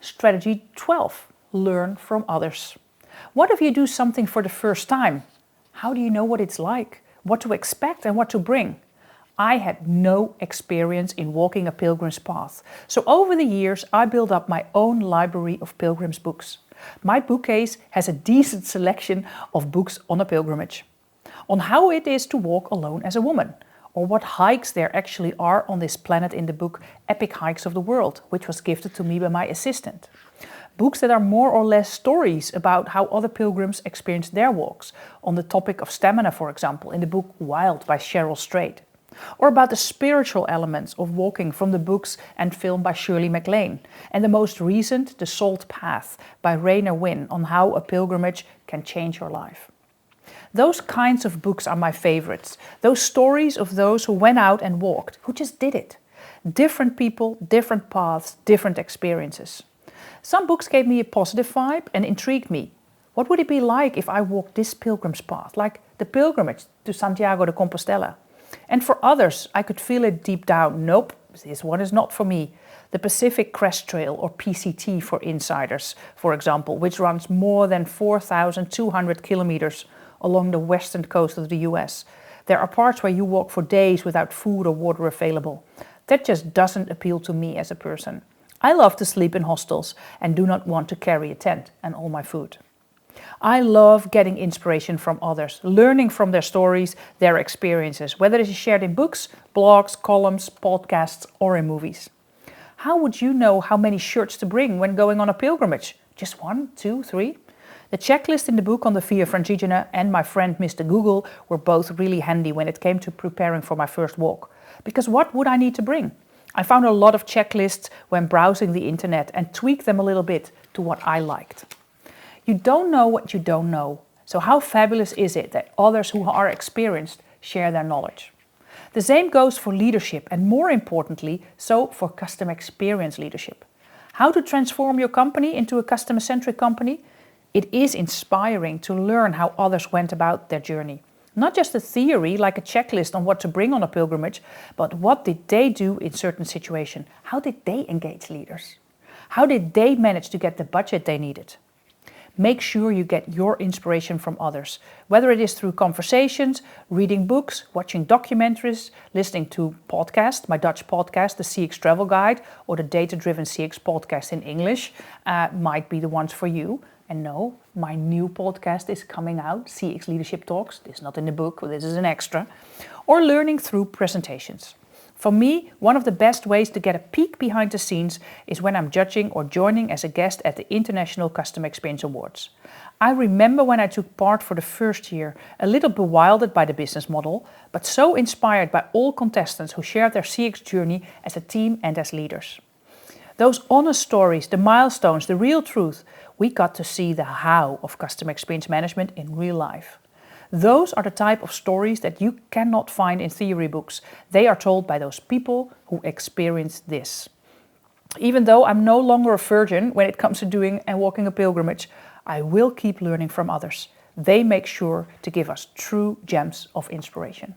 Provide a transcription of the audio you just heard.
Strategy 12, learn from others. What if you do something for the first time? How do you know what it's like, what to expect and what to bring? I had no experience in walking a pilgrim's path, so over the years I built up my own library of pilgrims books. My bookcase has a decent selection of books on a pilgrimage. On how it is to walk alone as a woman, or what hikes there actually are on this planet in the book Epic Hikes of the World, which was gifted to me by my assistant. Books that are more or less stories about how other pilgrims experienced their walks, on the topic of stamina, for example, in the book Wild by Cheryl Strait. Or about the spiritual elements of walking from the books and film by Shirley MacLaine, and the most recent The Salt Path by Rainer Winn on how a pilgrimage can change your life. Those kinds of books are my favorites, those stories of those who went out and walked, who just did it. Different people, different paths, different experiences. Some books gave me a positive vibe and intrigued me. What would it be like if I walked this pilgrim's path, like the pilgrimage to Santiago de Compostela? And for others, I could feel it deep down. Nope, this one is not for me. The Pacific Crest Trail, or PCT for insiders, for example, which runs more than 4,200 kilometers along the western coast of the US. There are parts where you walk for days without food or water available. That just doesn't appeal to me as a person. I love to sleep in hostels and do not want to carry a tent and all my food. I love getting inspiration from others, learning from their stories, their experiences, whether it is shared in books, blogs, columns, podcasts, or in movies. How would you know how many shirts to bring when going on a pilgrimage? Just 1, 2, 3? The checklist in the book on the Via Francigena and my friend Mr. Google were both really handy when it came to preparing for my first walk. Because what would I need to bring? I found a lot of checklists when browsing the internet and tweaked them a little bit to what I liked. You don't know what you don't know, so how fabulous is it that others who are experienced share their knowledge? The same goes for leadership and, more importantly, so for customer experience leadership. How to transform your company into a customer-centric company? It is inspiring to learn how others went about their journey. Not just a theory like a checklist on what to bring on a pilgrimage, but what did they do in certain situations? How did they engage leaders? How did they manage to get the budget they needed? Make sure you get your inspiration from others, whether it is through conversations, reading books, watching documentaries, listening to podcasts, my Dutch podcast, the CX Travel Guide, or the Data-Driven CX podcast in English, might be the ones for you. And no, my new podcast is coming out, CX Leadership Talks. This is not in the book, but this is an extra. Or learning through presentations. For me, one of the best ways to get a peek behind the scenes is when I'm judging or joining as a guest at the International Customer Experience Awards. I remember when I took part for the first year, a little bewildered by the business model, but so inspired by all contestants who shared their CX journey as a team and as leaders. Those honest stories, the milestones, the real truth, we got to see the how of customer experience management in real life. Those are the type of stories that you cannot find in theory books. They are told by those people who experienced this. Even though I'm no longer a virgin when it comes to doing and walking a pilgrimage, I will keep learning from others. They make sure to give us true gems of inspiration.